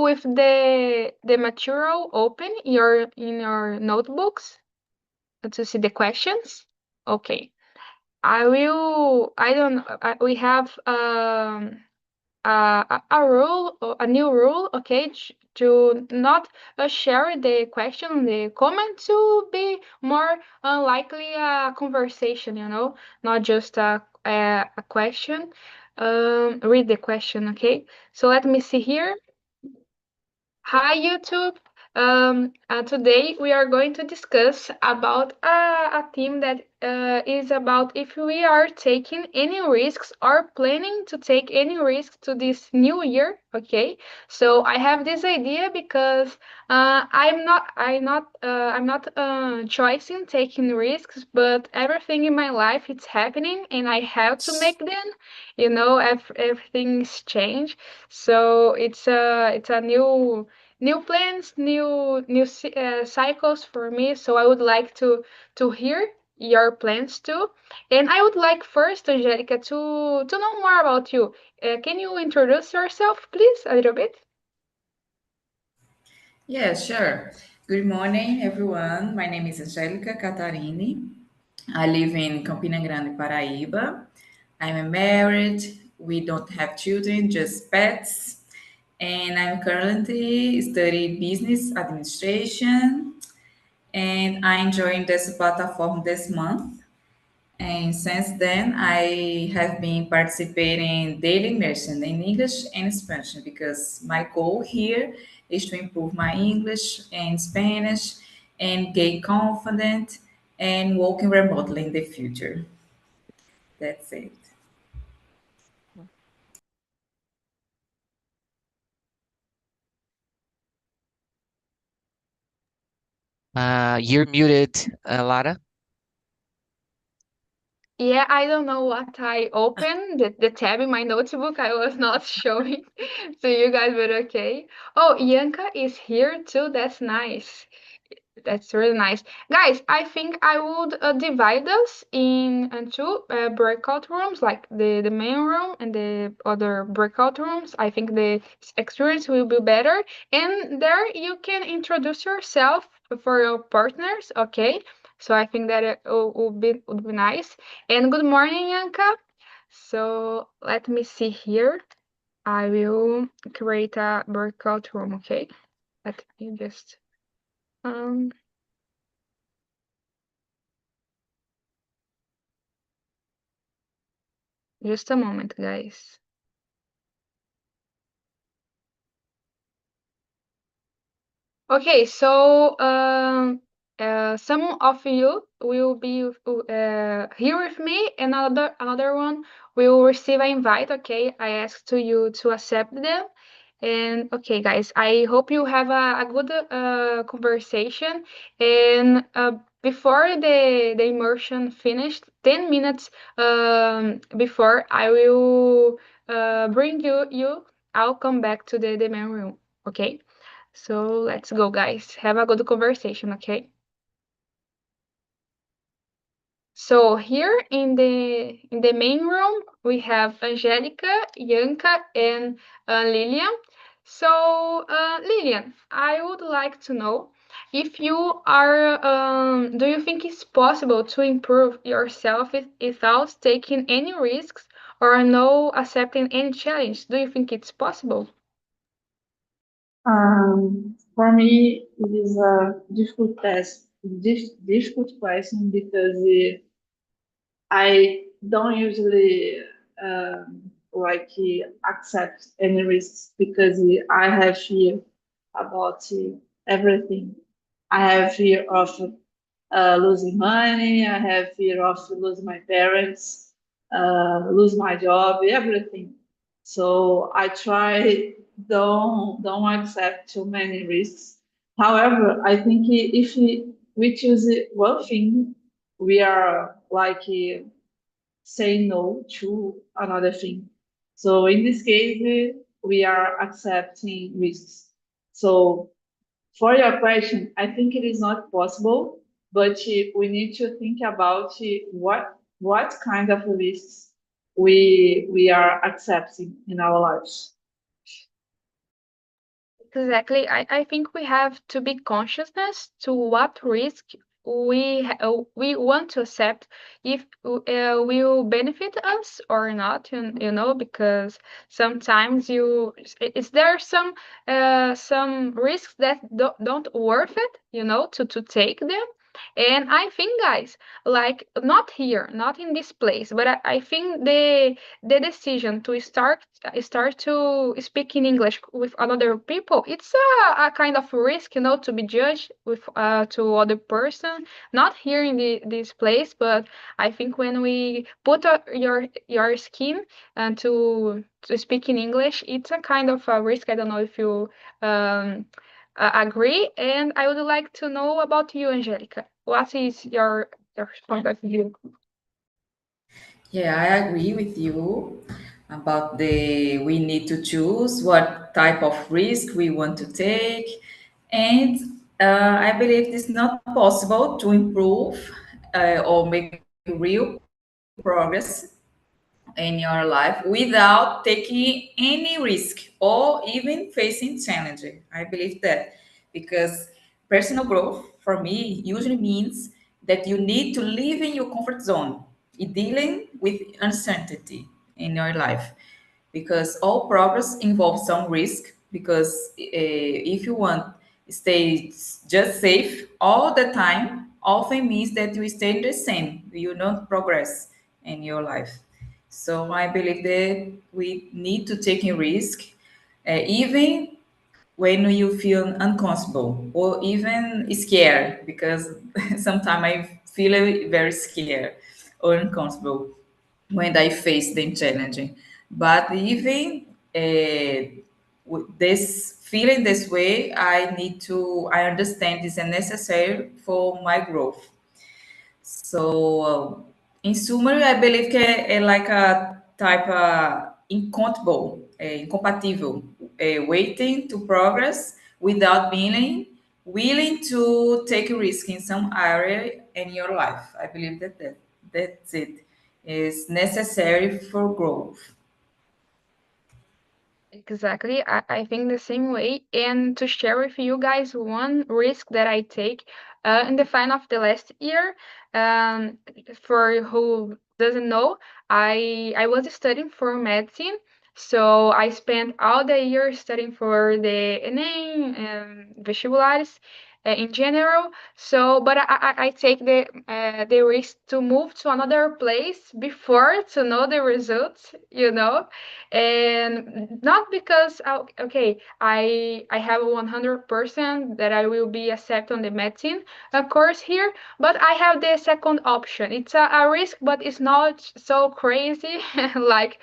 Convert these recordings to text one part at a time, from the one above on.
with the material open in your notebooks to see the questions? Okay. We have a new rule, okay, to not share the question, the comment, to be more likely a conversation, not just a question. Read the question, okay? So let me see here. Hi, YouTube. Today we are going to discuss about a theme that is about if we are taking any risks or planning to take any risks to this new year. Okay, so I have this idea because I'm not choosing taking risks, but everything in my life it's happening, and I have to make them. Everything's changed, so it's a new plans, new cycles for me. So I would like to hear your plans too. And I would like first, Angelica, to know more about you. Can you introduce yourself, please, a little bit? Yeah, sure. Good morning, everyone. My name is Angélica Catarini. I live in Campina Grande, Paraíba. I'm married. We don't have children, just pets. And I'm currently studying business administration. And I joined this platform this month. And since then, I have been participating in daily immersion in English and Spanish because my goal here is to improve my English and Spanish and get confident and working remotely in the future. That's it. You're muted, Lara. Yeah, I don't know what I opened, the tab in my notebook. I was not showing to you guys, but okay. Oh, Yanka is here too. That's nice. That's really nice. Guys, I think I would divide us in two breakout rooms, like the main room and the other breakout rooms. I think the experience will be better. And there you can introduce yourself for your partners, okay? So I think that it would be nice. And good morning, Yanka. So let me see here. I will create a breakout room, okay? Let me just um just a moment, guys. Okay, so some of you will be here with me, and another one will receive an invite. Okay, I ask to you to accept them. And okay, guys, I hope you have a good conversation. And before the immersion finished, 10 minutes before, I will bring you. I'll come back to the main room. Okay. So let's go, guys. Have a good conversation, okay? So here in the main room, we have Angelica, Yanka, and Lilian. So Lilian, I would like to know if you are, do you think it's possible to improve yourself without taking any risks or no accepting any challenge? Do you think it's possible? For me, it is a difficult test, difficult question because I don't usually like accept any risks because I have fear about everything. I have fear of losing money. I have fear of losing my parents, lose my job, everything. So I try don't accept too many risks. However, I think if we choose one thing, we are like saying no to another thing. So in this case, we are accepting risks. So for your question, I think it is not possible, but we need to think about what kind of risks we are accepting in our lives. Exactly. I think we have to be consciousness to what risk we want to accept if will benefit us or not, you know, because sometimes is there some risks that don't worth it, you know, to take them. And I think, guys, like not here, not in this place, but I think the decision to start to speak in English with other people, it's a kind of risk, you know, to be judged with to other person, not here in this place, but I think when we put your skin and to speak in English, it's a kind of a risk. I don't know if you um, agree, and I would like to know about you, Angelica. What is your point of view? Yeah, I agree with you about the we need to choose what type of risk we want to take. And I believe it's not possible to improve or make real progress in your life without taking any risk or even facing challenge. I believe that because personal growth for me usually means that you need to live in your comfort zone, dealing with uncertainty in your life because all progress involves some risk because if you want stay just safe all the time often means that you stay the same, you don't progress in your life. So I believe that we need to take a risk even when you feel uncomfortable or even scared because sometimes I feel very scared or uncomfortable when I face them challenging. But even with this feeling this way, I understand this is necessary for my growth. So, em summary, I believe que é like a type incompatible, waiting to progress without being willing to take a risk in some area in your life. I believe that's it. Is necessary for growth. Exactly. I think the same way. And to share with you guys one risk that I take in the final of the last year, um, for who doesn't know, I was studying for medicine. So I spent all the year studying for the ENEM and vestibulares in general. So, but I take the risk to move to another place before to know the results, you know, and not because okay, I have 100% that I will be accepted on the medicine course here, but I have the second option. It's a risk, but it's not so crazy like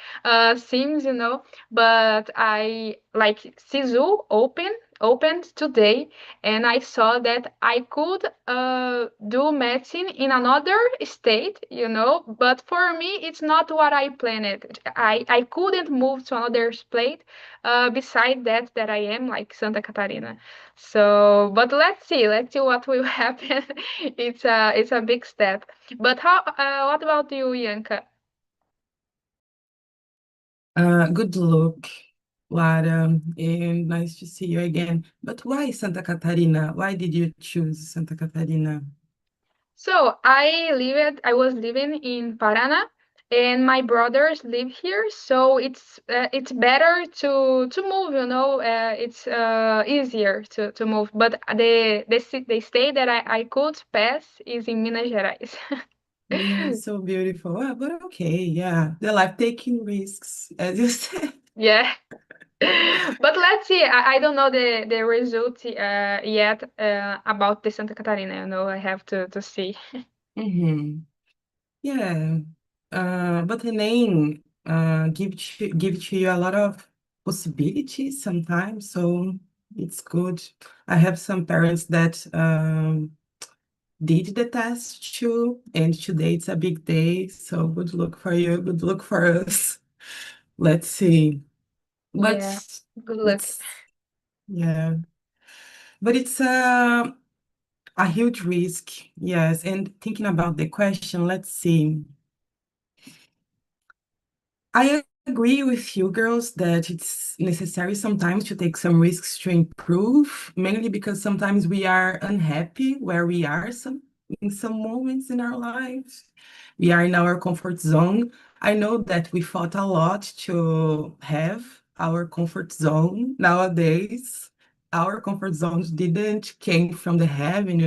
seems, you know. But I like Sisu opened today, and I saw that I could do medicine in another state, you know, but for me, it's not what I planned. I couldn't move to another state beside that I am, like Santa Catarina. So, but let's see what will happen. It's a big step. But what about you, Yanka? Good luck, Lara, and nice to see you again. But why Santa Catarina? Why did you choose Santa Catarina? So I was living in Paraná, and my brothers live here. So it's better to move. You know, it's easier to move. But the state that I could pass is in Minas Gerais. Yeah, so beautiful. But okay, yeah, the life taking risks, as you said. Yeah. But let's see. I don't know the result yet about the Santa Catarina. You know, I have to see. Mm-hmm. Yeah, but the name give to you a lot of possibilities sometimes, so it's good. I have some parents that did the test too, and today it's a big day, so good luck for you, good luck for us. Let's see. But Yeah. Good luck. it's yeah, but it's a huge risk, yes. And thinking about the question, let's see. I agree with you girls that it's necessary sometimes to take some risks to improve, mainly because sometimes we are unhappy where we are in some moments in our lives. We are in our comfort zone. I know that we fought a lot to have our comfort zone nowadays. Our comfort zones didn't came from the heaven,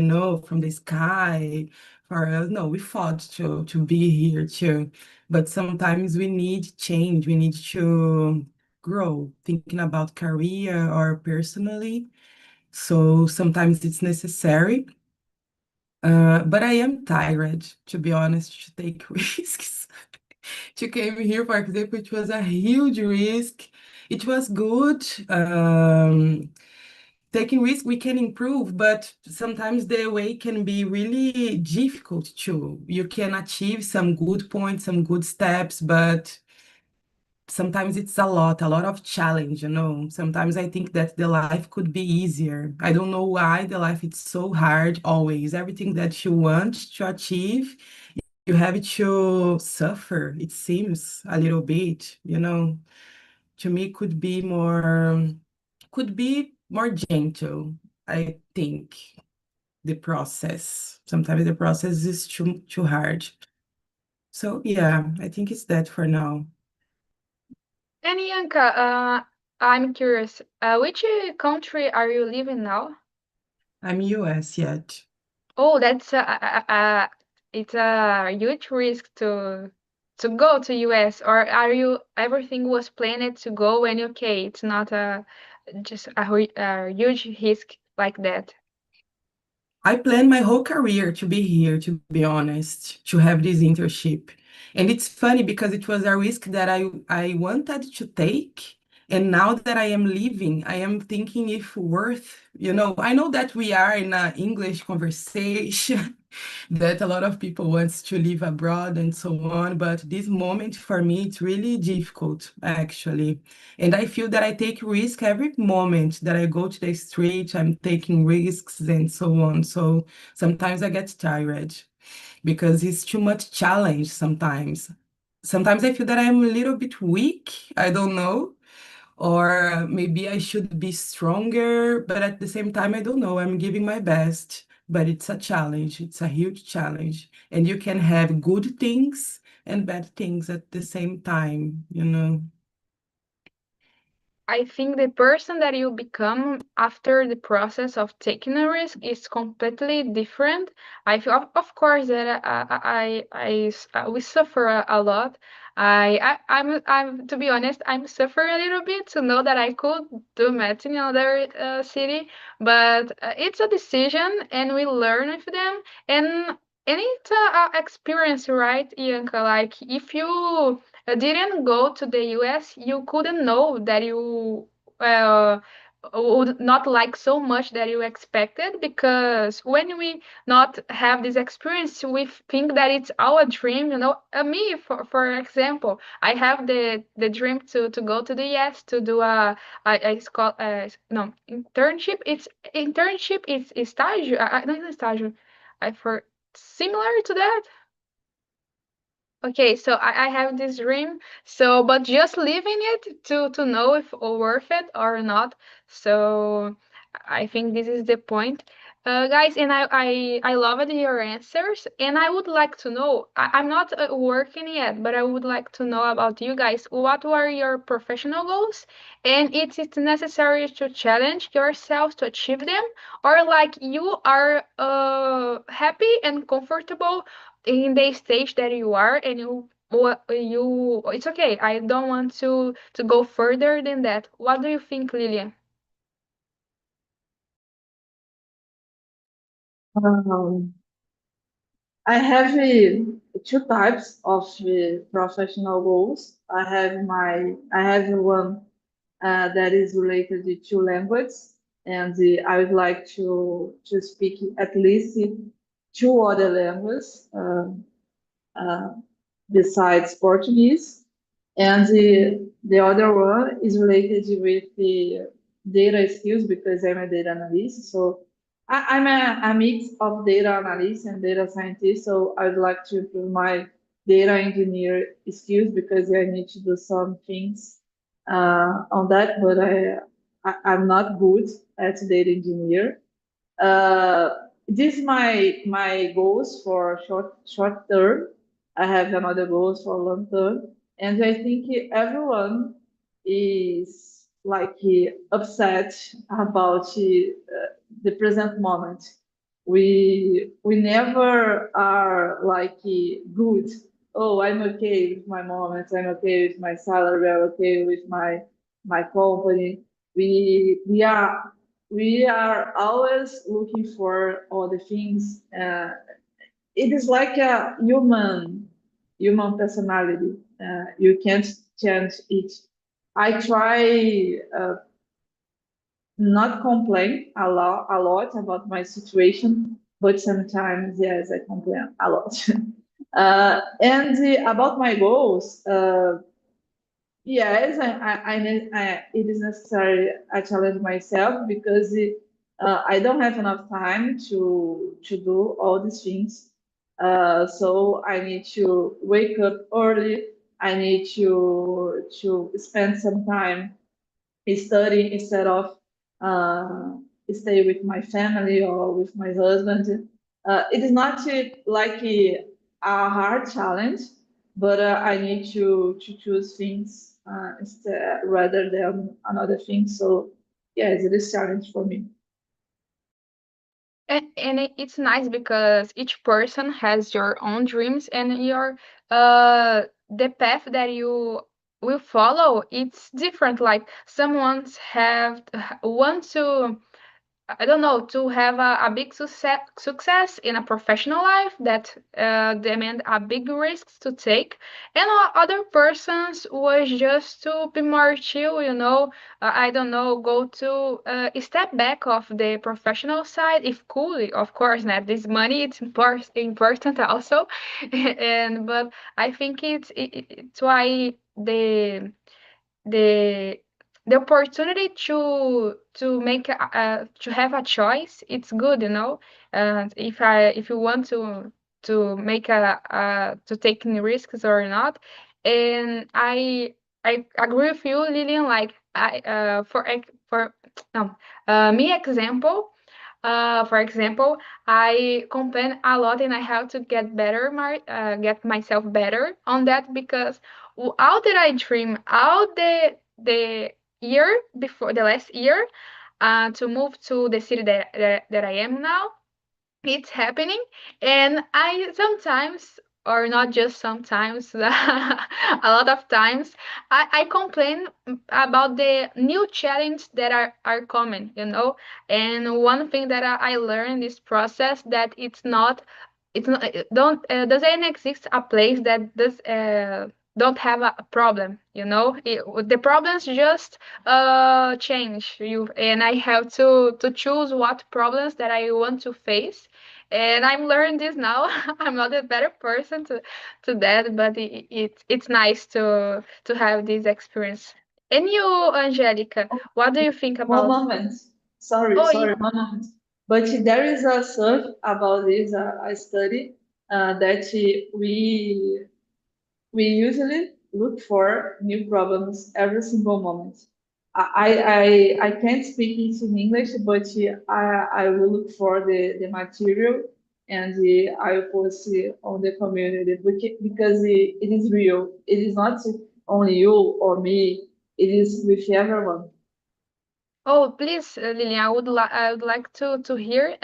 from the sky for us. No, we fought to be here too. But sometimes we need change. We need to grow, thinking about career or personally. So sometimes it's necessary. But I am tired, to be honest, to take risks. To came here, for example, it was a huge risk. It was good. Taking risk, we can improve, but sometimes the way can be really difficult too. You can achieve some good points, some good steps, but sometimes it's a lot of challenge, Sometimes I think that the life could be easier. I don't know why the life is so hard always. Everything that you want to achieve, you have to suffer, it seems a little bit. To me, could be more gentle, I think, the process. Sometimes the process is too hard. So yeah, I think it's that for now. And Ianca, I'm curious, which country are you living now? I'm US yet. Oh, that's it's a huge risk to go to US, or are you everything was planned to go and okay, it's not just a huge risk like that. I planned my whole career to be here, to be honest, to have this internship. And it's funny because it was a risk that I wanted to take. And now that I am leaving, I am thinking if worth. I know that we are in an English conversation, that a lot of people wants to live abroad and so on. But this moment for me, it's really difficult, actually. And I feel that I take risk every moment that I go to the street, I'm taking risks and so on. So sometimes I get tired because it's too much challenge sometimes. Sometimes I feel that I'm a little bit weak. I don't know. Or maybe I should be stronger, but at the same time, I don't know. I'm giving my best, but it's a challenge. It's a huge challenge. And you can have good things and bad things at the same time. I think the person that you become after the process of taking a risk is completely different. I feel, of course, that we suffer a lot. I'm to be honest, I'm suffering a little bit to know that I could do math in another city, but it's a decision, and we learn with them, and it's a experience, right, Ianca? Like if you didn't go to the US, you couldn't know that you uh, would not like so much that you expected, because when we not have this experience, we think that it's our dream. Me, for example, I have the dream to go to the US to do it's called no internship. It's internship. It's estágio. Not estágio. I for similar to that. Okay, so I have this dream, so but just living it to know if worth it or not. So I think this is the point, guys. And I loved your answers, and I would like to know. I'm not working yet, but I would like to know about you guys. What were your professional goals, and is it necessary to challenge yourself to achieve them, or like you are happy and comfortable in the stage that you are, and you it's okay, I don't want to go further than that. What do you think, Lilian? Um, I have two types of professional goals. I have one that is related to language, and I would like to speak at least two other languages uh, besides Portuguese. And the other one is related with the data skills because I'm a data analyst. So I'm a mix of data analyst and data scientist. So I'd like to improve data engineer skills because I need to do some things on that, but I'm not good at data engineer. This is my goals for short term. I have another goals for long term, and I think everyone is like upset about the present moment. We never are like good. Oh, I'm okay with my moments. I'm okay with my salary. I'm okay with my company. We are always looking for all the things. It is like a human personality. You can't change it. I try not complain a lot about my situation, but sometimes yes, I complain a lot. And about my goals, yes, it is necessary I challenge myself because I don't have enough time to do all these things. So I need to wake up early. I need to spend some time studying instead of uh, stay with my family or with my husband. It is not like a hard challenge, but I need to choose things instead rather than another thing. So yes, it is challenge for me. It's nice because each person has your own dreams and your the path that you will follow, it's different. Like someone's have want to, I don't know, to have a big success in a professional life that demand a big risks to take, and other persons was just to be more chill, you know. I don't know, go to step back of the professional side if cool, of course. Not this money, it's important also, and but I think it's why the the opportunity to make to have a choice, it's good, you know. If you want to make to take any risks or not. And I agree with you, Lillian. Like I for no me example, for example, I complain a lot and I have to get better, get myself better on that because how did I dream out the year before the last year to move to the city that I am now. It's happening, and I sometimes, or not just sometimes, a lot of times, I complain about the new challenge that are coming, you know. And one thing that I learned in this process, that it's not it don't doesn't exist a place that does don't have a problem, you know. The problems just change you, and I have to choose what problems that I want to face. And I'm learning this now. I'm not a better person to that, but it's nice to have this experience. And you, Angelica, what do you think One about? moment. Sorry, Oh, sorry, one moment. But there is a search about this, a study that we usually look for new problems every single moment. I can't speak it in English, but I will look for the material and I will post it on the community because it is real. It is not only you or me. It is with everyone. oh, please, Lilian, I would like to hear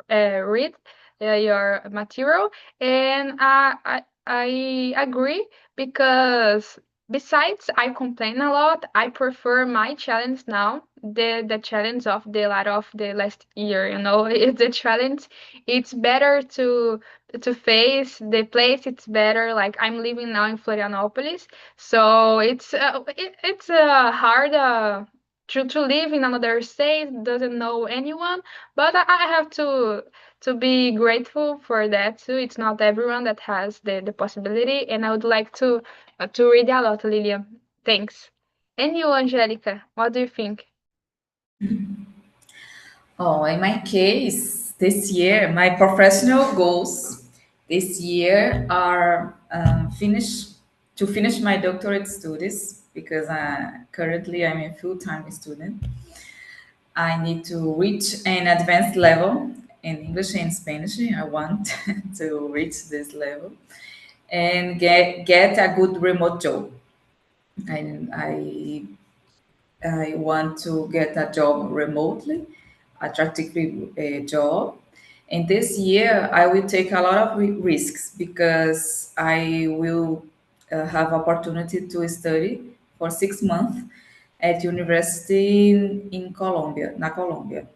read your material, and I agree because besides I complain a lot, I prefer my challenge now, the challenge of the lot of the last year. You know, it's a challenge. It's better to face the place. It's better. Like I'm living now in Florianopolis, so it's hard. To live in another state, doesn't know anyone, but I have to be grateful for that too. It's not everyone that has the possibility, and I would like to read a lot, Lilian. Thanks. And you, Angelica, what do you think? Oh, in my case, this year, my professional goals this year are finish my doctorate studies because currently I'm a full-time student. I need to reach an advanced level in English and Spanish. I want to reach this level and get a good remote job. I I want to get a job remotely, attractive job. And this year, I will take a lot of risks because I will have opportunity to study for 6 months at university in Colombia, na Colombia,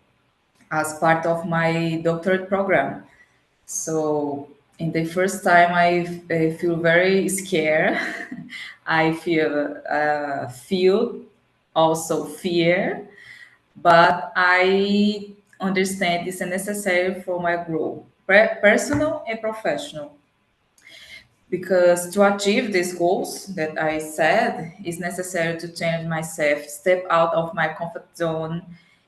as part of my doctorate program. So in the first time, I feel very scared. I feel also fear, but I understand it's necessary for my growth, personal and professional. Because to achieve these goals that I said, it's necessary to change myself, step out of my comfort zone.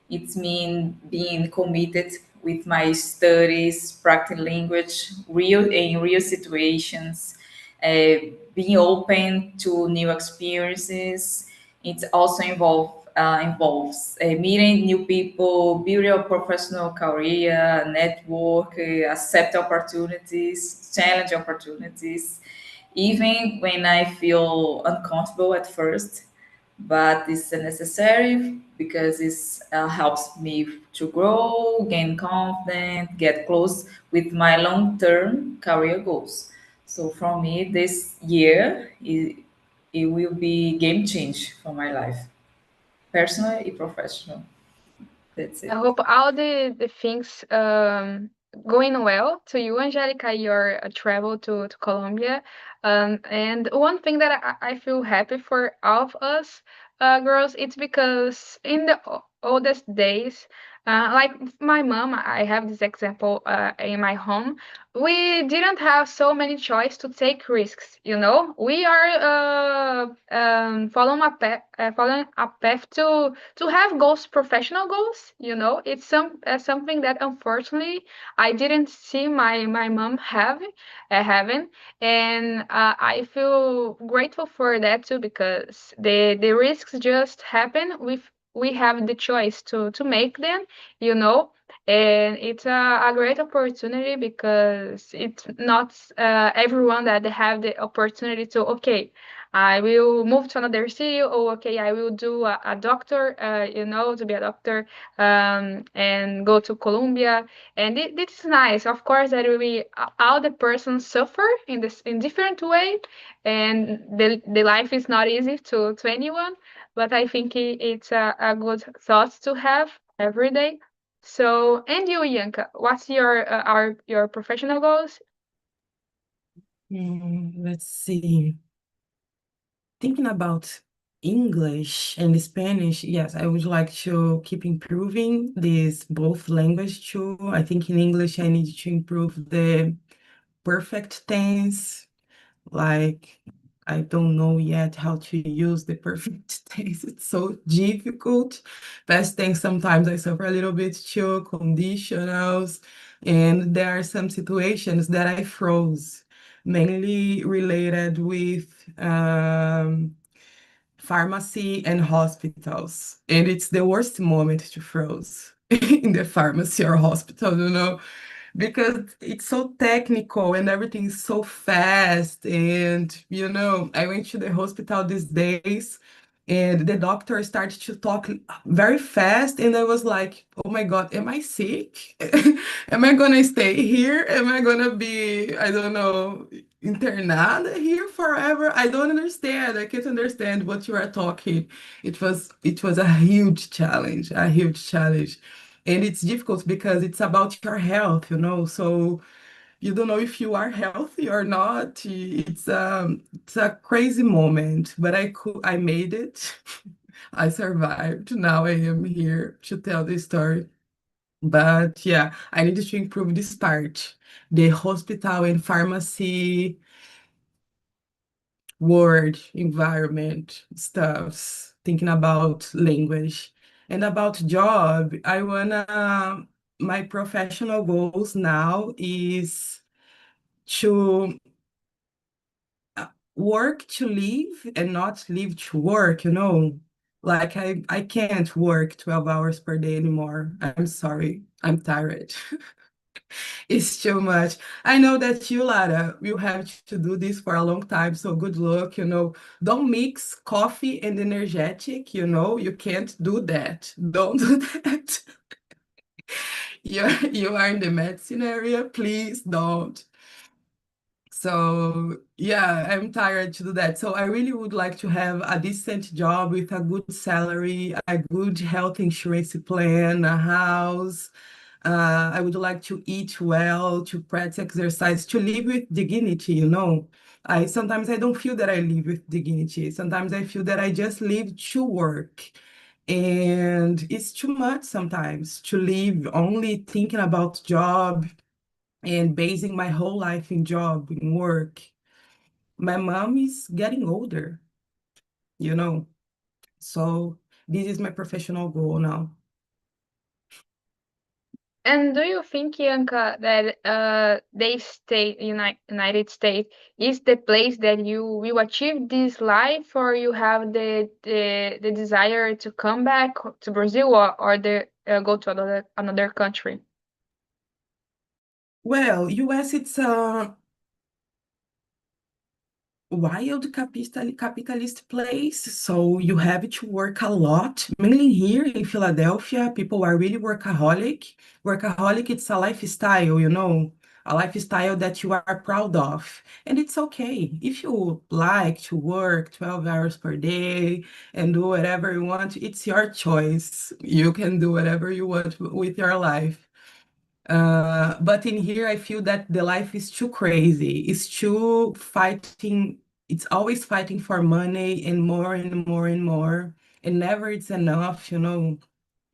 It means being committed with my studies, practicing language, real situations, being open to new experiences. It also involves meeting new people, building a professional career, network, accept opportunities, challenge opportunities, even when I feel uncomfortable at first. But it's necessary because it helps me to grow, gain confidence, get close with my long-term career goals. So for me, this year it will be game change for my life, personal and professional. That's I it. hope all the things going well to you, Angelica, your travel to Colombia. And one thing that I feel happy for all of us girls, it's because in the oldest days, like my mom, I have this example in my home. We didn't have so many choice to take risks. You know, we are following a path to have goals, professional goals. You know, it's something that unfortunately I didn't see my mom having, and I feel grateful for that too because the risks just happen. We have the choice to make them. You know, and it's a great opportunity because it's not everyone that have the opportunity to, okay, I will move to another city, or okay, I will do a doctor, you know, to be a doctor, and go to Colombia. And this is nice. Of course, that we all the persons suffer in this in different way, and the life is not easy to anyone. But I think it's a good thought to have every day. So, and you, Yanka, what's your professional goals? Let's see. Thinking about English and Spanish, yes, I would like to keep improving this both language too. I think in English I need to improve the perfect tense. Like I don't know yet how to use the perfect tense. It's so difficult. Past tense sometimes I suffer a little bit too, conditionals, and there are some situations that I froze, mainly related with pharmacy and hospitals. And it's the worst moment to froze in the pharmacy or hospital, you know, because it's so technical and everything is so fast. And, you know, I went to the hospital these days and the doctor started to talk very fast. And I was like, oh my God, am I sick? Am I going to stay here? Am I going to be, I don't know, internada here forever? I don't understand. I can't understand what you are talking. It was a huge challenge, a huge challenge. And it's difficult because it's about your health, you know. So you don't know if you are healthy or not. It's a crazy moment, but I made it. I survived. Now I am here to tell the story. But yeah, I needed to improve this part. The hospital and pharmacy word, environment, stuffs, thinking about language and about job. My professional goals now is to work to live and not live to work, you know? Like I can't work 12 hours per day anymore. I'm sorry. I'm tired. It's too much. I know that you, Lara, will have to do this for a long time, so good luck, you know. Don't mix coffee and energetic, you know. You can't do that. Don't do that. You are in the medicine area, please don't. So yeah, I'm tired to do that. So I really would like to have a decent job with a good salary, a good health insurance plan, a house. I would like to eat well, to practice exercise, to live with dignity, you know. I sometimes I don't feel that I live with dignity. Sometimes I feel that I just live to work. And it's too much sometimes to live only thinking about job and basing my whole life in job, in work. My mom is getting older, you know. So this is my professional goal now. And do you think, Bianca, that United States is the place that you will achieve this life, or you have the desire to come back to Brazil, or go to another country? Well, US, it's a wild capitalist place, so you have to work a lot. Mainly here in Philadelphia, people are really workaholic. Workaholic, it's a lifestyle, you know, a lifestyle that you are proud of. And it's okay. If you like to work 12 hours per day and do whatever you want, it's your choice. You can do whatever you want with your life. But in here, I feel that the life is too crazy. It's too fighting. It's always fighting for money and more and more and more, and never it's enough, you know.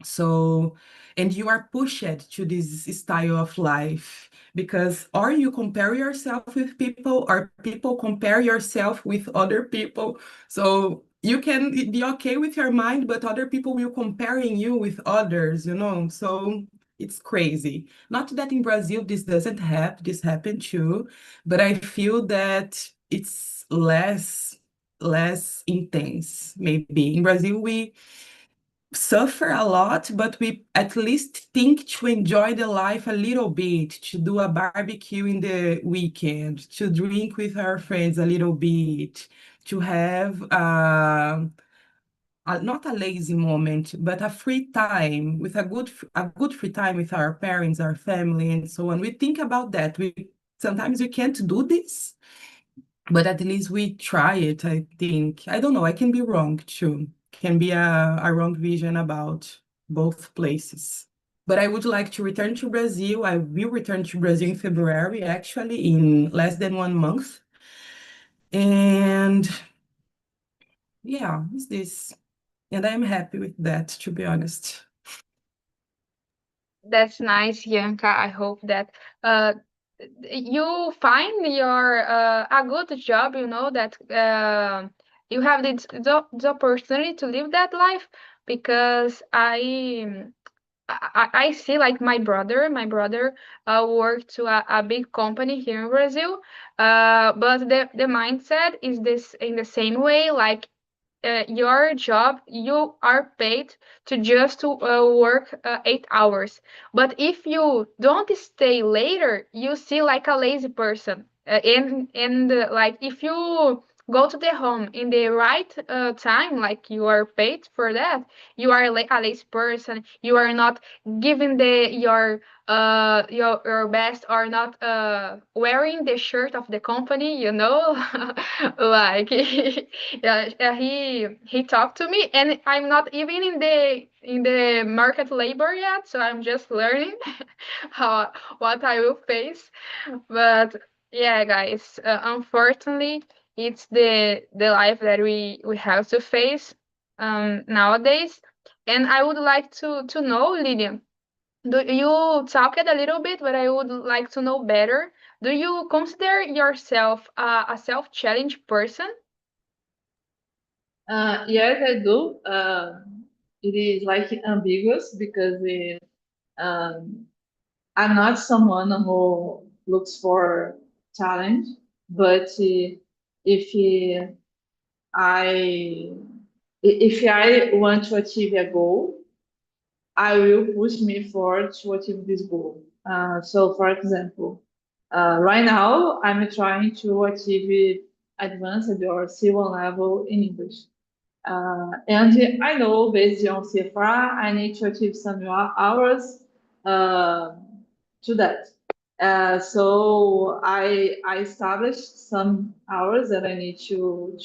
So, and you are pushed to this style of life because or you compare yourself with people or people compare yourself with other people. So you can be okay with your mind, but other people will comparing you with others, you know. So it's crazy. Not that in Brazil this doesn't happen, this happened too, but I feel that it's less intense. Maybe in Brazil we suffer a lot, but we at least think to enjoy the life a little bit, to do a barbecue in the weekend, to drink with our friends a little bit, to have not a lazy moment, but a free time with a good free time with our parents, our family, and so on. We think about that. We sometimes we can't do this, but at least we try it, I think. I don't know, I can be wrong too. Can be a wrong vision about both places. But I would like to return to Brazil. I will return to Brazil in February, actually, in less than 1 month. And yeah, it's this. And I'm happy with that, to be honest. That's nice, Bianca. I hope that uh, you find your a good job, you know, that you have the opportunity to live that life, because I see like my brother worked to a big company here in Brazil, but the mindset is this in the same way, like your job, you are paid to just to work 8 hours, but if you don't stay later, you see like a lazy person, like if you go to the home in the right time, like you are paid for that, you are a lazy person, you are not giving your best, or not wearing the shirt of the company, you know. Like yeah, he talked to me, and I'm not even in the market labor yet, so I'm just learning how what I will face. But yeah, guys, unfortunately, it's the life that we have to face nowadays. And I would like to know, Lydia, do you talked a little bit, but I would like to know better. Do you consider yourself a self-challenged person? Yes, I do. It is like ambiguous because um, I'm not someone who looks for challenge, but if I want to achieve a goal, I will push me forward to achieve this goal. So, for example, right now I'm trying to achieve advanced or C1 level in English. And I know based on CFR, I need to achieve some hours to that. So I established some hours that I need to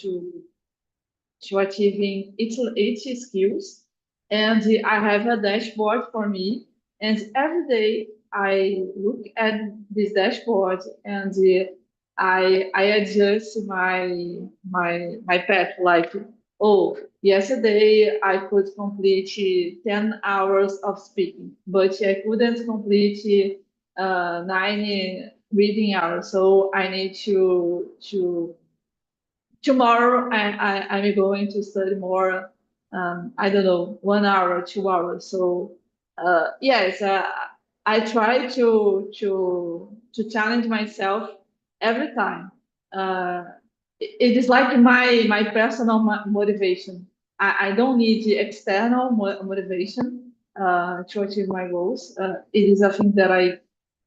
achieving each skills, and I have a dashboard for me. And every day I look at this dashboard and I adjust my path. Like, oh, yesterday I could complete 10 hours of speaking, but I couldn't complete 9 reading hours. So I need to tomorrow I'm going to study more. I don't know, 1 hour, 2 hours. So yes, I try to challenge myself every time. Uh, it is like my personal motivation. I don't need the external motivation to achieve my goals. It is a thing that I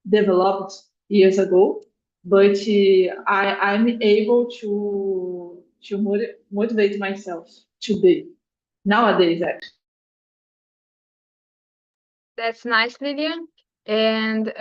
developed years ago, but I'm able to motivate myself today, nowadays, actually. That's nice, Lilian. And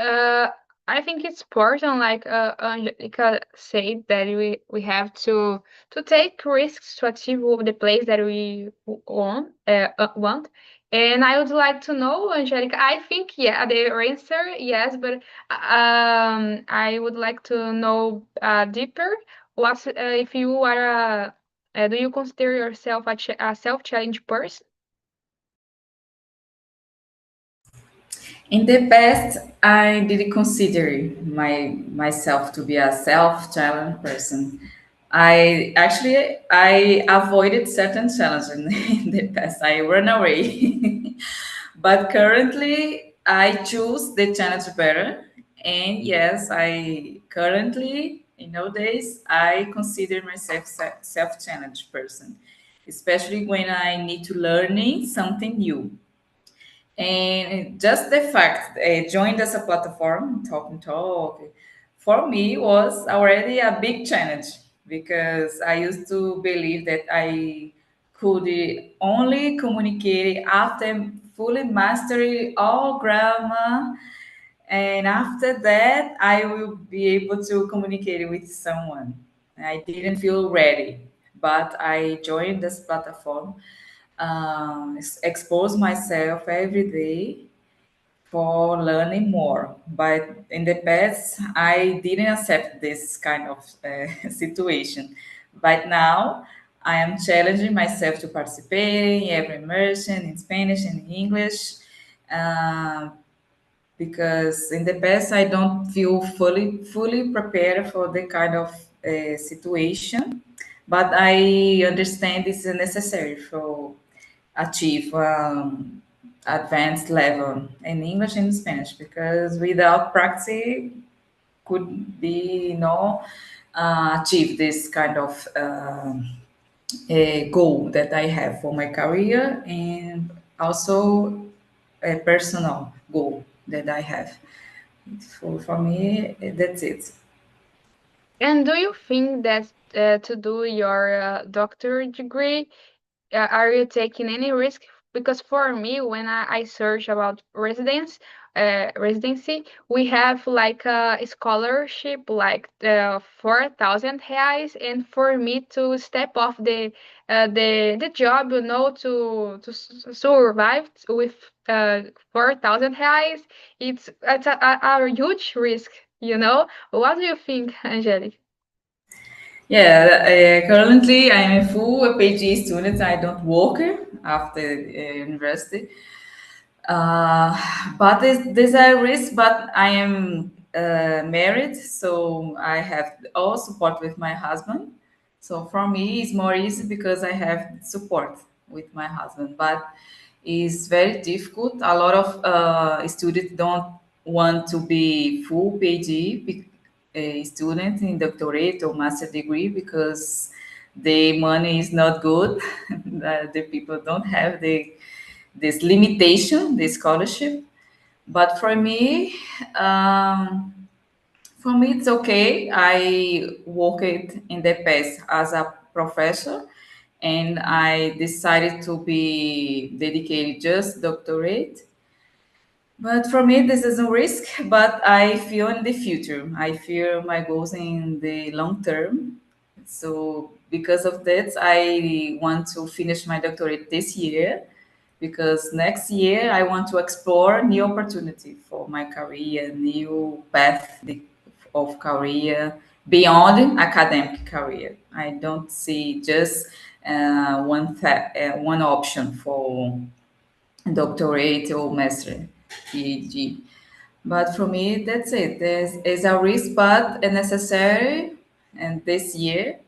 I think it's important, like Angelica said, that we have to take risks to achieve the place that we want. And I would like to know, Angelica. I think yeah, the answer yes, but I would like to know deeper. What if you are do you consider yourself a self-challenged person? In the past, I didn't consider myself to be a self-challenged person. I avoided certain challenges in the past. I ran away, but currently I choose the challenge better. And yes, I currently nowadays I consider myself self-challenged person, especially when I need to learning something new. And just the fact joined as a platform, Talk and Talk, for me was already a big challenge because I used to believe that I could only communicate after fully mastering all grammar, and after that I will be able to communicate with someone. I didn't feel ready, but I joined this platform, expose myself every day for learning more. But in the past, I didn't accept this kind of situation. But now, I am challenging myself to participate in every immersion in Spanish and English. Uh, because in the past I don't feel fully prepared for the kind of situation, but I understand this is necessary for achieve advanced level in English and Spanish, because without practice could be achieve this kind of a goal that I have for my career, and also a personal goal that I have. For me, that's it. And do you think that to do your doctorate degree, are you taking any risk? Because for me, when I search about residency, we have like a scholarship, like 4,000 reais, and for me to step off the job, to survive with 4,000 reais, it's a huge risk, you know. What do you think, Angelique? Yeah, currently I am a full PhD student. I don't work after university. Uh, but there's a risk, but I am married, so I have all support with my husband. So for me, it's more easy because I have support with my husband. But it's very difficult. A lot of students don't want to be full PhD a student in doctorate or master degree because the money is not good. The people don't have this limitation, the scholarship. But for me, it's okay. I worked in the past as a professor, and I decided to be dedicated just doctorate. But for me, this is a risk, but I feel in the future. I feel my goals in the long term. So because of that, I want to finish my doctorate this year because next year I want to explore new opportunity for my career, new of career beyond academic career. I don't see just one option for doctorate or master, PhD. But for me, that's it. There's a risk, but a necessary, and this year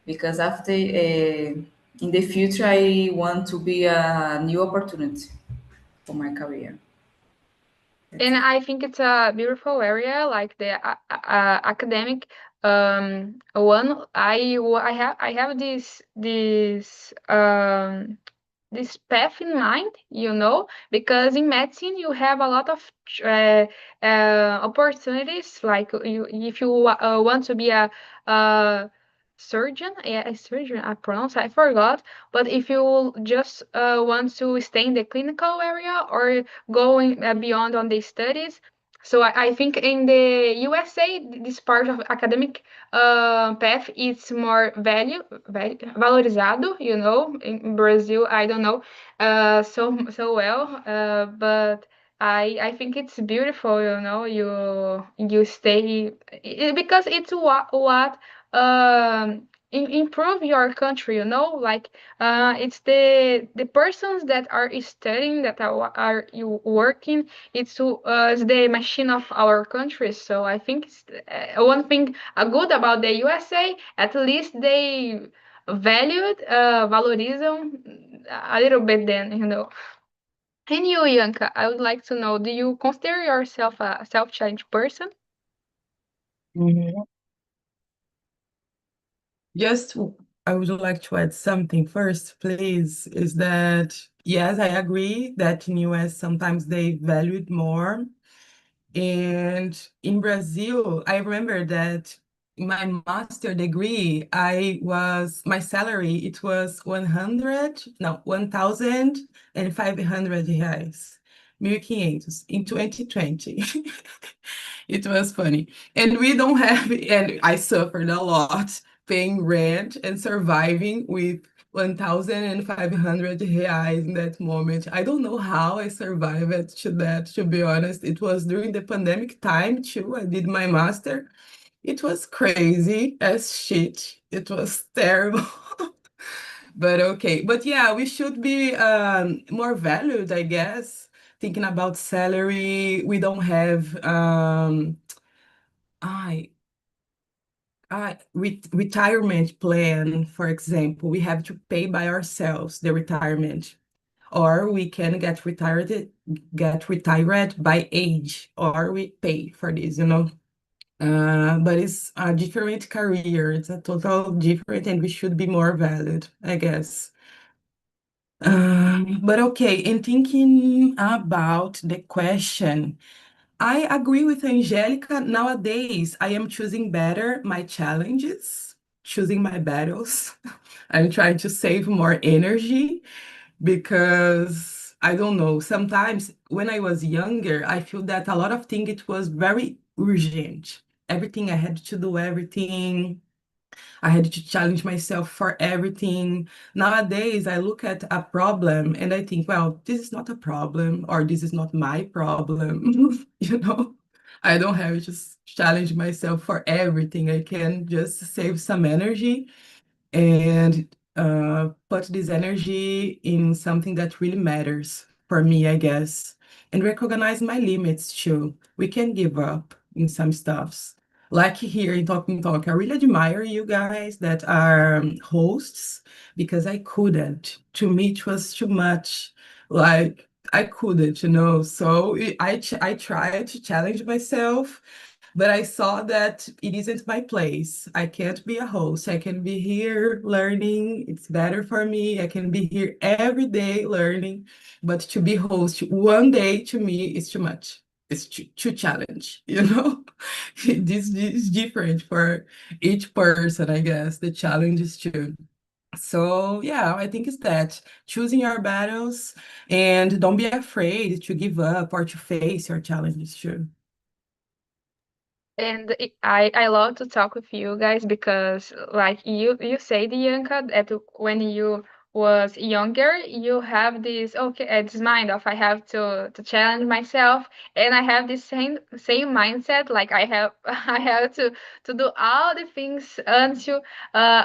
because after in the future I want to be a new opportunity for my career. That's And it. I think it's a beautiful area, like the academic one. I have this path in mind, because in medicine you have a lot of opportunities. Like if you want to be a surgeon, yeah, a surgeon, I forgot. But if you just want to stay in the clinical area or going beyond on the studies. So I think in the USA, this part of academic path is more valorizado. In Brazil, I don't know so well, but I think it's beautiful. You stay because it's what improve your country. Like it's the persons that are studying, that are you working. It's the machine of our country. So I think it's one thing good about the USA. At least they valorizam a little bit. Then. And you, Yanka, I would like to know: do you consider yourself a self-challenged person? Mhm. Just, I would like to add something first, please, is that, yes, I agree that in US sometimes they value it more. And in Brazil, I remember that in my master degree, my salary, it was 1,500 reais, 1.500 in 2020. It was funny. And we don't have, and I suffered a lot paying rent and surviving with 1,500 reais in that moment. I don't know how I survived to that, to be honest. It was during the pandemic time too. I did my master. It was crazy as shit. It was terrible. But okay. But yeah, we should be more valued, I guess. Thinking about salary, we don't have I retirement plan, for example. We have to pay by ourselves the retirement, or we can get retired by age, or we pay for this. But it's a different career. It's a total different, and we should be more valued, I guess. But okay, in thinking about the question, I agree with Angelica. Nowadays, I am choosing better my challenges, choosing my battles. I'm trying to save more energy because I don't know. Sometimes when I was younger, I feel that a lot of things it was very urgent. Everything I had to do, everything. I had to challenge myself for everything. Nowadays, I look at a problem and I think, well, this is not a problem, or this is not my problem. You know, I don't have to challenge myself for everything. I can just save some energy and put this energy in something that really matters for me, I guess, and recognize my limits too. We can give up in some stuffs. Like here in Talking Talk, I really admire you guys that are hosts because I couldn't. To me, it was too much. Like I couldn't. So I tried to challenge myself, but I saw that it isn't my place. I can't be a host. I can be here learning. It's better for me. I can be here every day learning, but to be host one day to me is too much. It's too challenge, you know? This is different for each person, I guess. The challenge is too. So yeah, I think it's that choosing your battles and don't be afraid to give up or to face your challenges too. And I love to talk with you guys because like you say, Bianca, that when you was younger, you have this this mind of I have to challenge myself, and I have this same mindset like I have I have to do all the things until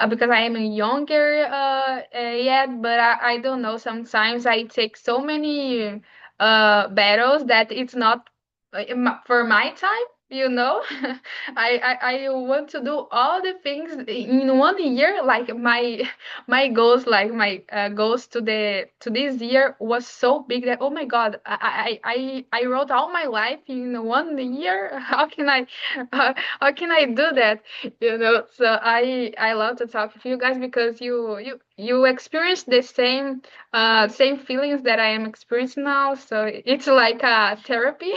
because I am younger yet, but I don't know, sometimes I take so many battles that it's not for my time, you know. I want to do all the things in 1 year, like my goals, like my goals to this year was so big that, oh my god, I wrote all my life in 1 year. How can I do that, you know? So I love to talk with you guys because you experience the same feelings that I am experiencing now, so it's like a therapy.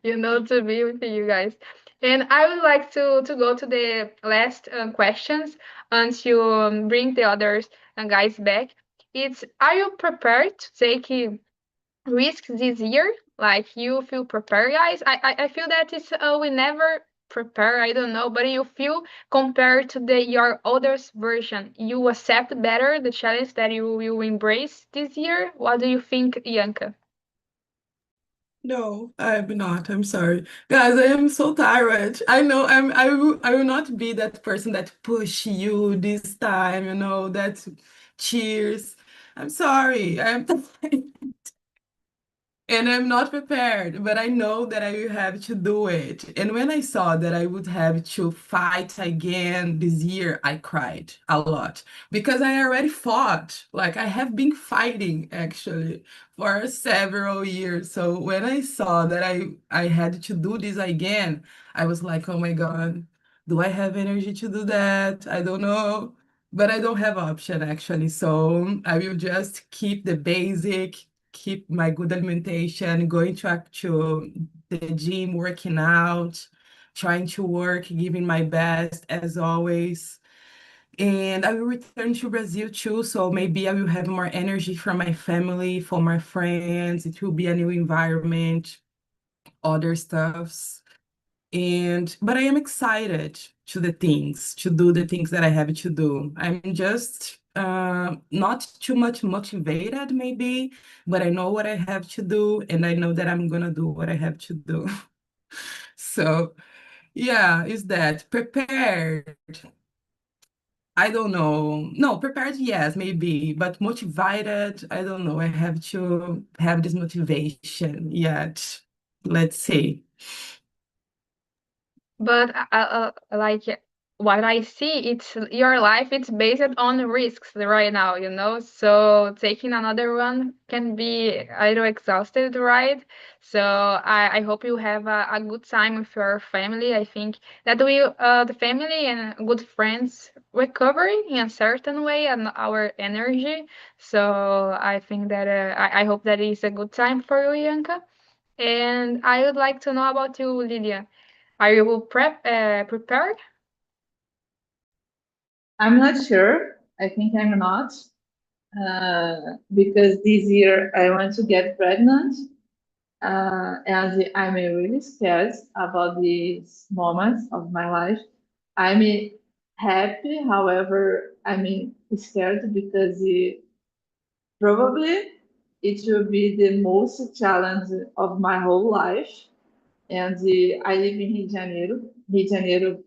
You know, to be with you guys. And I would like to go to the last questions and to bring the others guys back. It's, are you prepared to take risks this year? Like, you feel prepared, guys? I feel that it's we never prepare. I don't know, but you feel compared to the your oldest version, you accept better the challenge that you will embrace this year. What do you think, Yanka? No, I'm not. I'm sorry. Guys, I am so tired. I know I will not be that person that push you this time, you know, that cheers. I'm sorry. I'm and I'm not prepared, but I know that I will have to do it. And when I saw that I would have to fight again this year, I cried a lot because I already fought. Like I have been fighting actually for several years. So when I saw that I had to do this again, I was like, oh my God, do I have energy to do that? I don't know. But I don't have option actually. So I will just keep the basic, keep my good alimentation, going to the gym, working out, trying to work, giving my best as always. And I will return to Brazil too, so maybe I will have more energy from my family, for my friends. It will be a new environment, other stuffs. And but I am excited to do the things that I have to do. I'm just not too much motivated maybe, but I know what I have to do and I know that I'm gonna do what I have to do. So yeah, is that prepared? I don't know. No, prepared, yes, maybe, but motivated, I don't know. I have to have this motivation yet. Let's see. But like what I see, it's your life. It's based on risks right now, you know. So taking another one can be a little exhausted, right? So I hope you have a good time with your family. I think that the family and good friends recover in a certain way and our energy. So I think that I hope that is a good time for you, Yanka. And I would like to know about you, Lydia. Are you prepared? I'm not sure. I think I'm not. Because this year I want to get pregnant. And I'm really scared about these moments of my life. I'm happy, however, I'm scared because probably it will be the most challenge of my whole life. And I live in Rio de Janeiro. Rio de Janeiro,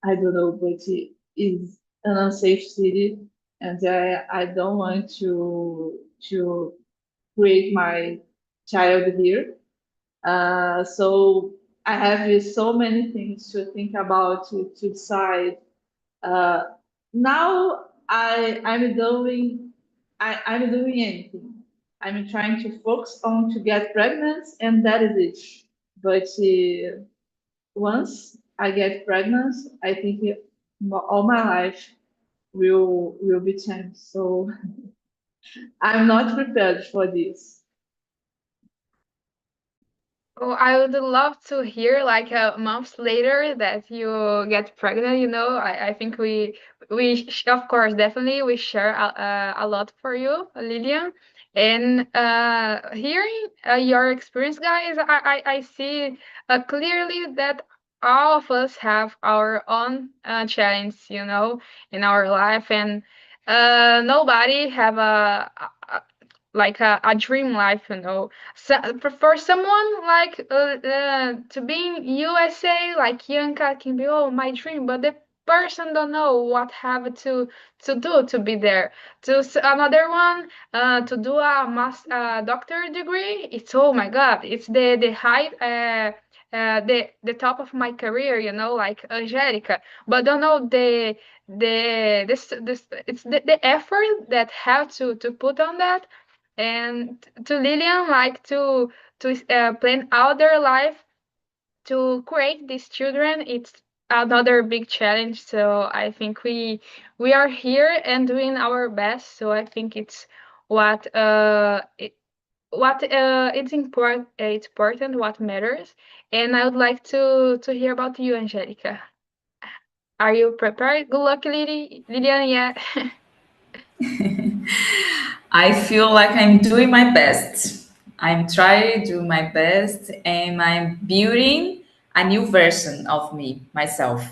I don't know, but it is an unsafe city, and I don't want to create my child here. So I have so many things to think about to decide. Uh, Now I'm doing anything. I'm trying to focus on to get pregnant, and that is it. But once I get pregnant, I think all my life will be changed. So I'm not prepared for this. Oh, I would love to hear like months later that you get pregnant. I think of course definitely we share a lot for you, Lilian. And hearing your experience, guys, I see clearly that all of us have our own challenge, in our life, and nobody have like a dream life, so for someone like to be in USA, like Yanka can be, oh, my dream, but the person don't know what have to do to be there. Another one to do a doctor degree, it's, oh my God, it's the high the top of my career, like Angelica, but don't know this it's the effort that have to put on that. And to Lillian, like to plan out their life to create these children, it's another big challenge. So I think we are here and doing our best. So I think it's it's important. It's important what matters. And I would like to hear about you, Angelica. Are you prepared? Good luck, Lillian. Yeah. I feel like I'm doing my best. I'm trying to do my best and I'm building a new version of me, myself.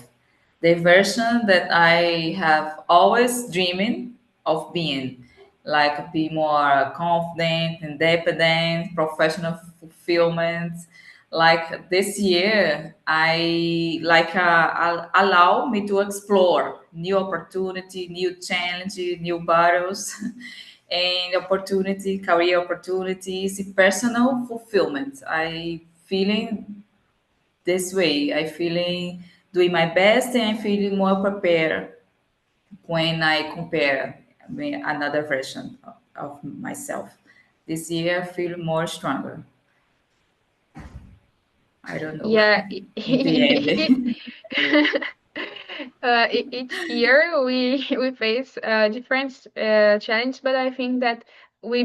The version that I have always dreaming of being, like be more confident, independent, professional fulfillment. Like this year, I like allow me to explore new opportunity, new challenge, new battles, and opportunity, career opportunities, personal fulfillment. I feeling this way. I feeling doing my best and I feeling more prepared when I compare another version of myself. This year I feel more stronger. I don't know. Yeah. In the end. Each year we face different challenges, but I think that we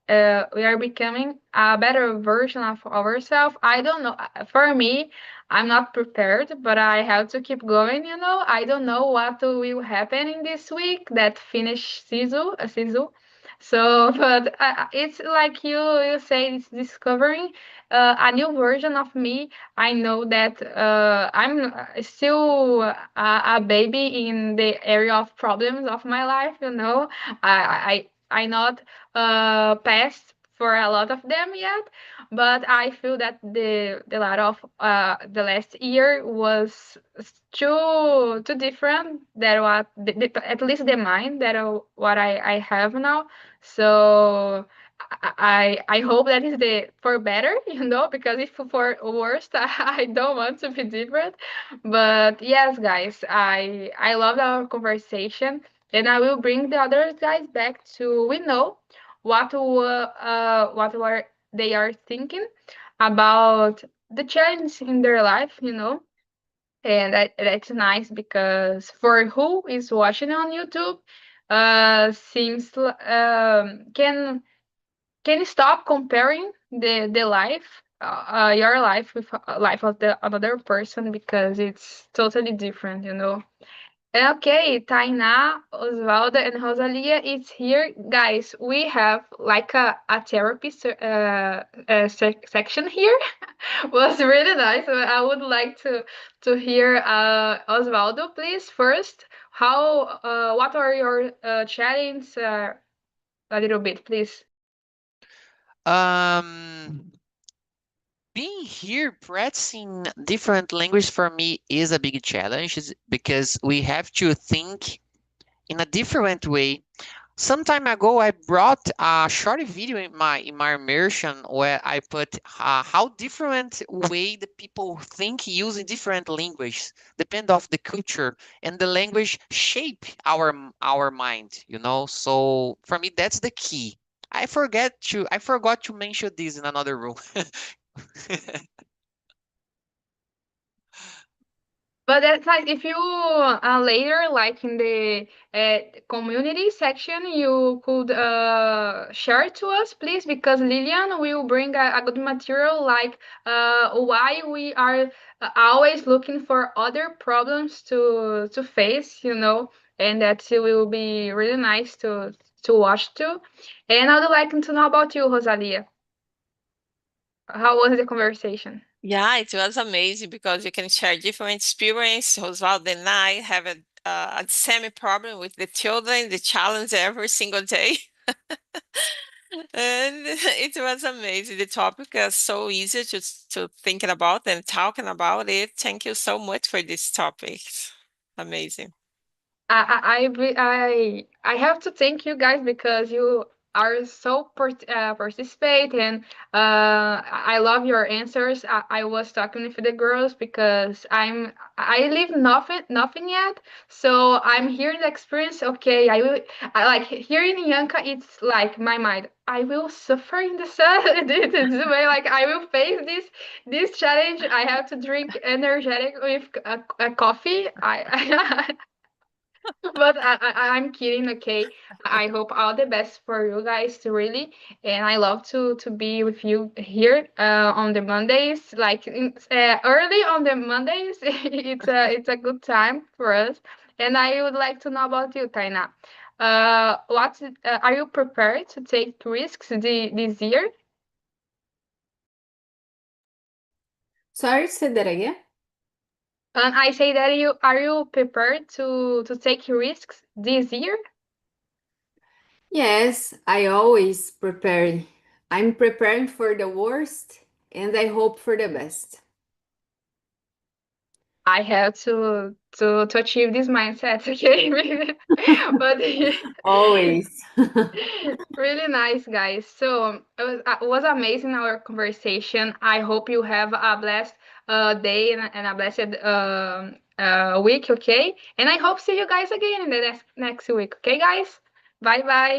are becoming a better version of ourselves. I don't know. For me, I'm not prepared, but I have to keep going. I don't know what will happen in this week that finish season. So, but it's like you say, it's discovering a new version of me. I know that I'm still a baby in the area of problems of my life. I not passed for a lot of them yet, but I feel that the lot of the last year was too different than what at least the mind that what I have now. So I hope that is the for better, because if for worse, I don't want to be different. But yes, guys, I love our conversation, and I will bring the other guys back to we know what were they are thinking about the challenge in their life, and that's nice because for who is watching on YouTube, seems can you stop comparing the life your life with life of the another person, because it's totally different. Okay, Tainá, Osvaldo, and Rosalia is here. Guys, we have like a therapy section here. Was really nice. I would like to hear Osvaldo, please, first. What are your challenges? A little bit, please. Being here practicing different language for me is a big challenge because we have to think in a different way. Some time ago, I brought a short video in my immersion where I put how different way the people think using different languages depend of the culture, and the language shape our mind. So for me, that's the key. I forgot to mention this in another room. But that's nice. If you later, like in the community section, you could share to us, please, because Lilian will bring a good material, like why we are always looking for other problems to face, and that will be really nice to watch too. And I would like to know about you, Rosalia. How was the conversation? Yeah, it was amazing because you can share different experience. Oswald and I have a same problem with the children, the challenge every single day. And it was amazing. The topic is so easy to thinking about and talking about it. Thank you so much for this topic. Amazing. I have to thank you guys because you are so participate, and I love your answers. I was talking with the girls because I live nothing yet, so I'm hearing the experience. Okay, I like hearing Yanka. It's like my mind. I will suffer in the sun. This way, like I will face this challenge. I have to drink energetic with a coffee. But I'm kidding, okay? I hope all the best for you guys, to really. And I love to be with you here on the Mondays, like early on the Mondays. It's a good time for us. And I would like to know about you, Taina. Are you prepared to take risks this year? Sorry, say that again. And I say that are you prepared to take risks this year? Yes, I always prepare. I'm preparing for the worst and I hope for the best. I have to achieve this mindset, okay? But Always. really nice, guys. So it was amazing, our conversation. I hope you have a blessed day and a blessed week, okay? And I hope see you guys again in the next week, okay, guys? Bye bye.